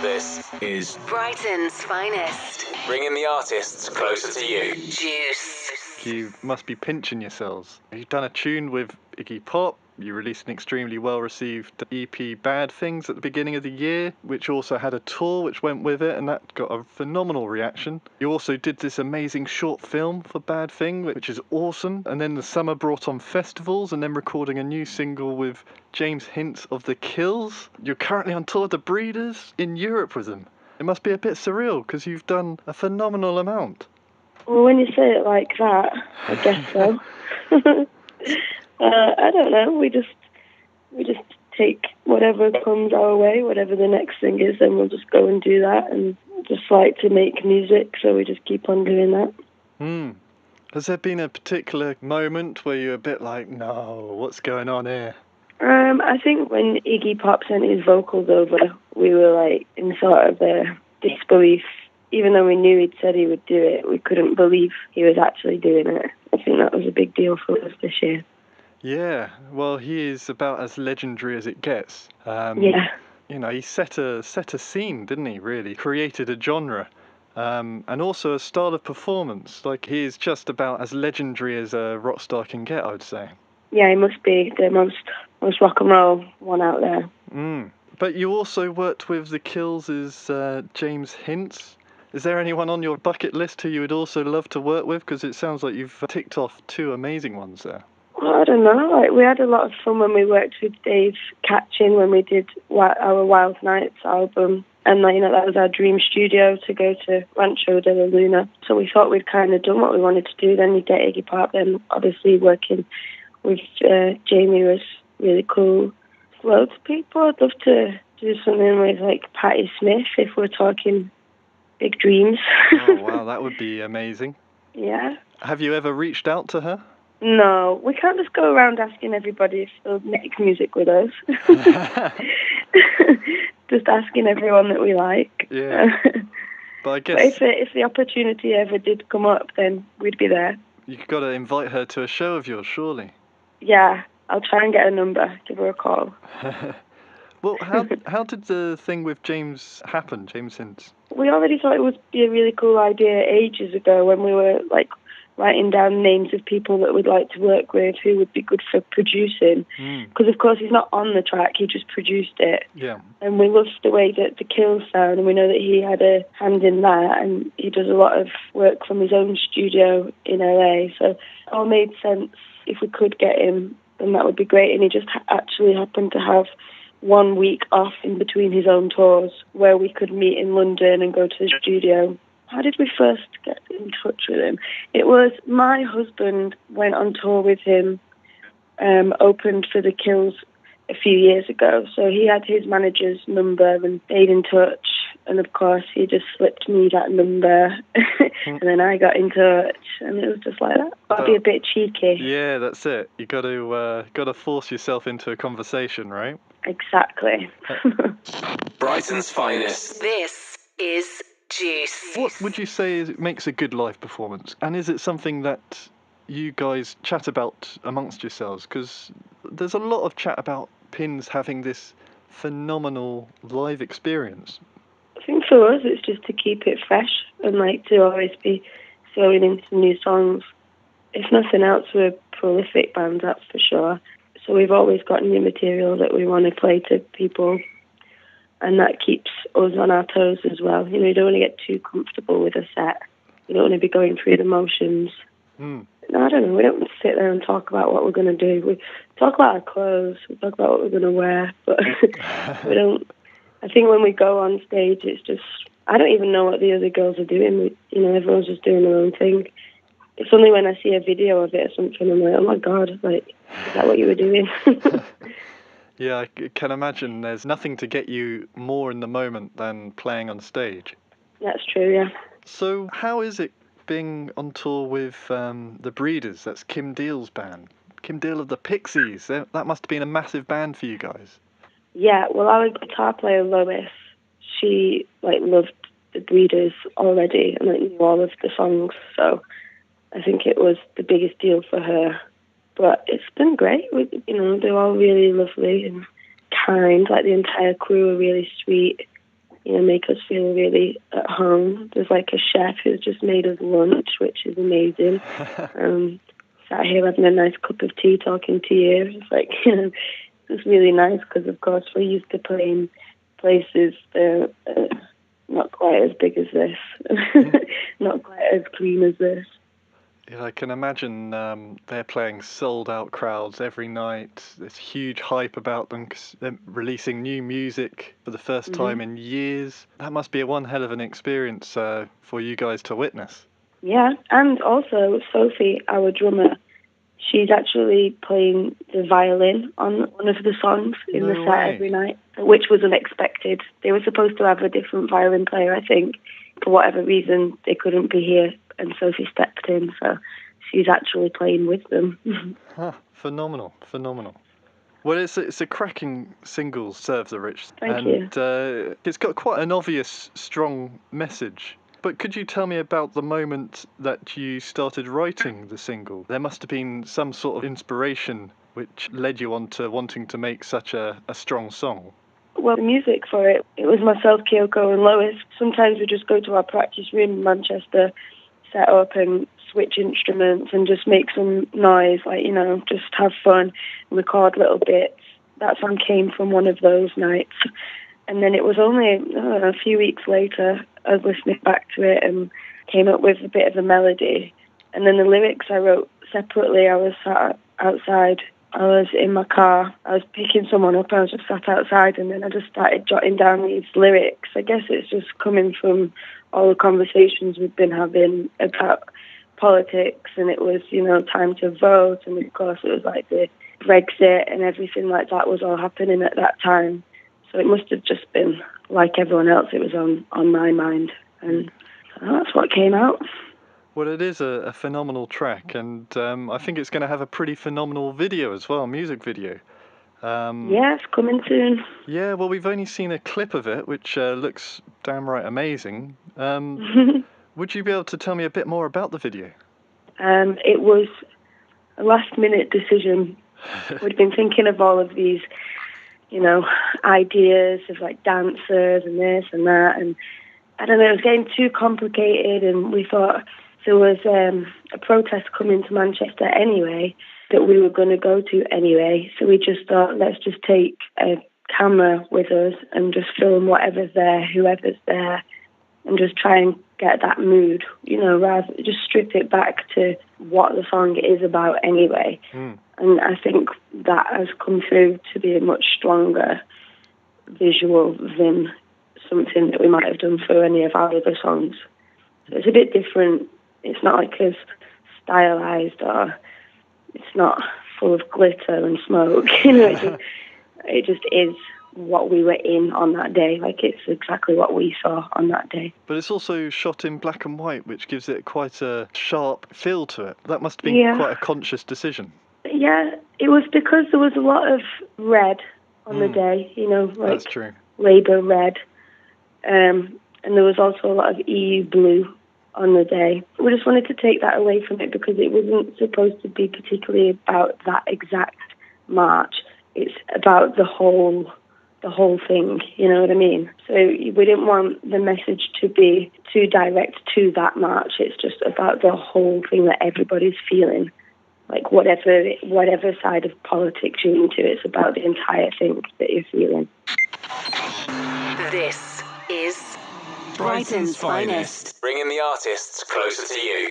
This is Brighton's Finest. bringing the artists closer to you. Juice. You must be pinching yourselves. You've done a tune with Iggy Pop. You released an extremely well-received EP, Bad Things, at the beginning of the year, which also had a tour which went with it, and that got a phenomenal reaction. You also did this amazing short film for Bad Thing, which is awesome. And then the summer brought on festivals, and then recording a new single with James Hintz of The Kills. You're currently on tour with The Breeders in Europe with them. It must be a bit surreal, because you've done a phenomenal amount. Well, when you say it like that, I guess so. I don't know. We just take whatever comes our way, whatever the next thing is, then we'll just go and do that. And just like to make music, so we just keep on doing that. Has there been a particular moment where you're a bit like, no, what's going on here? I think when Iggy Pop sent his vocals over, we were like in sort of a disbelief. Even though we knew he'd said he would do it, we couldn't believe he was actually doing it. I think that was a big deal for us this year. Yeah, well, he is about as legendary as it gets. Yeah. You know, he set a scene, didn't he, really? Created a genre. And also a style of performance. Like, he is just about as legendary as a rock star can get, I would say. Yeah, he must be the most rock and roll one out there. But you also worked with The Kills' James Hintz. Is there anyone on your bucket list who you would also love to work with? Because it sounds like you've ticked off two amazing ones there. Well, I don't know. Like, we had a lot of fun when we worked with Dave Catchin when we did our Wild Nights album. And, you know, that was our dream studio to go to Rancho de la Luna. So we thought we'd kind of done what we wanted to do. Then you get Iggy Pop. Then obviously working with Jamie was really cool. Loads of people. I'd love to do something with, like, Patti Smith if we're talking big dreams. Oh, wow, that would be amazing. Yeah. Have you ever reached out to her? No, we can't just go around asking everybody if they'll make music with us. Just asking everyone that we like. Yeah. But I guess if the opportunity ever did come up, then we'd be there. You've got to invite her to a show of yours, surely. Yeah, I'll try and get a number, give her a call. Well, how did the thing with James happen, James Hintz? We already thought it would be a really cool idea ages ago when we were like writing down names of people that we'd like to work with who would be good for producing. Because, of course, he's not on the track, he just produced it. Yeah. And we loved the way that The Kills sound, and we know that he had a hand in that, and he does a lot of work from his own studio in LA. So it all made sense. If we could get him, then that would be great. And he just actually happened to have 1 week off in between his own tours where we could meet in London and go to the studio. How did we first get in touch with him? It was my husband went on tour with him, opened for The Kills a few years ago. So he had his manager's number and stayed in touch. And, of course, he just slipped me that number. And then I got in touch. And it was just like that. I'd be a bit cheeky. Yeah, that's it. You got to force yourself into a conversation, right? Exactly. Brighton's Finest. This is Juice. What would you say makes a good live performance? And is it something that you guys chat about amongst yourselves? Because there's a lot of chat about Pins having this phenomenal live experience. I think for us, it's just to keep it fresh and like to always be throwing in some new songs. If nothing else, we're a prolific band, that's for sure. So we've always got new material that we want to play to people. And that keeps us on our toes as well. You know, you don't want to get too comfortable with a set. You don't want to be going through the motions. No, I don't know. We don't sit there and talk about what we're going to do. We talk about our clothes. We talk about what we're going to wear. But we don't... I think when we go on stage, it's just... I don't even know what the other girls are doing. Everyone's just doing their own thing. It's only when I see a video of it or something, I'm like, oh my God, like, is that what you were doing? Yeah, I can imagine there's nothing to get you more in the moment than playing on stage. That's true, yeah. So how is it being on tour with The Breeders? That's Kim Deal's band. Kim Deal of the Pixies. That must have been a massive band for you guys. Yeah, well, our guitar player, Lois, she, loved The Breeders already and, knew all of the songs, so I think it was the biggest deal for her. But it's been great. They're all really lovely and kind. Like, the entire crew are really sweet. make us feel really at home. There's like a chef who's just made us lunch, which is amazing. Sat here having a nice cup of tea talking to you. It's like, it's really nice because, of course, we're used to playing places that are not quite as big as this, not quite as clean as this. Yeah, I can imagine they're playing sold-out crowds every night. There's huge hype about them because they're releasing new music for the first time in years. That must be a one hell of an experience for you guys to witness. Yeah, and also Sophie, our drummer, she's actually playing the violin on one of the songs in the set every night, which was unexpected. They were supposed to have a different violin player, I think. For whatever reason, they couldn't be here, and Sophie stepped in, so she's actually playing with them. Phenomenal. Well, it's a cracking single, Serve the Rich. Thank you. It's got quite an obvious, strong message. But could you tell me about the moment that you started writing the single? There must have been some sort of inspiration which led you on to wanting to make such a strong song. Well, the music for it was myself, Kyoko and Lois. Sometimes we just go to our practice room in Manchester, set up and switch instruments and just make some noise, just have fun, record little bits. That song came from one of those nights. And then it was only a few weeks later, I was listening back to it and came up with a bit of a melody. And then the lyrics I wrote separately. I was sat outside. I was in my car. I was picking someone up. I was just sat outside, and then I just started jotting down these lyrics. I guess it's just coming from all the conversations we've been having about politics, and it was, time to vote. And of course, it was like the Brexit and everything like that was all happening at that time. So it must have just been like everyone else. It was on my mind, and that's what came out. Well, it is a phenomenal track, and I think it's going to have a pretty phenomenal video as well, music video. Yes, coming soon. Yeah, well, we've only seen a clip of it, which looks damn right amazing. Would you be able to tell me a bit more about the video? It was a last-minute decision. We'd been thinking of all of these, ideas of like dancers and this and that, and I don't know, it was getting too complicated, and we thought there was a protest coming to Manchester anyway that we were going to go to anyway, so we just thought, let's just take a camera with us and just film whatever's there, whoever's there, and just try and get that mood, rather just strip it back to what the song is about anyway. And I think that has come through to be a much stronger visual than something that we might have done for any of our other songs. So it's a bit different. It's not like as stylized, or it's not full of glitter and smoke. It just is what we were in on that day. Like, it's exactly what we saw on that day. But it's also shot in black and white, which gives it quite a sharp feel to it. That must have been quite a conscious decision. Yeah, it was because there was a lot of red on the day, That's true. Labour red. And there was also a lot of EU blue on the day. We just wanted to take that away from it because it wasn't supposed to be particularly about that exact march. It's about the whole thing, you know what I mean? So we didn't want the message to be too direct to that march. It's just about the whole thing that everybody's feeling. Like whatever side of politics you're into, it's about the entire thing that you're feeling. This is Brighton's Finest. Bringing the artists closer to you.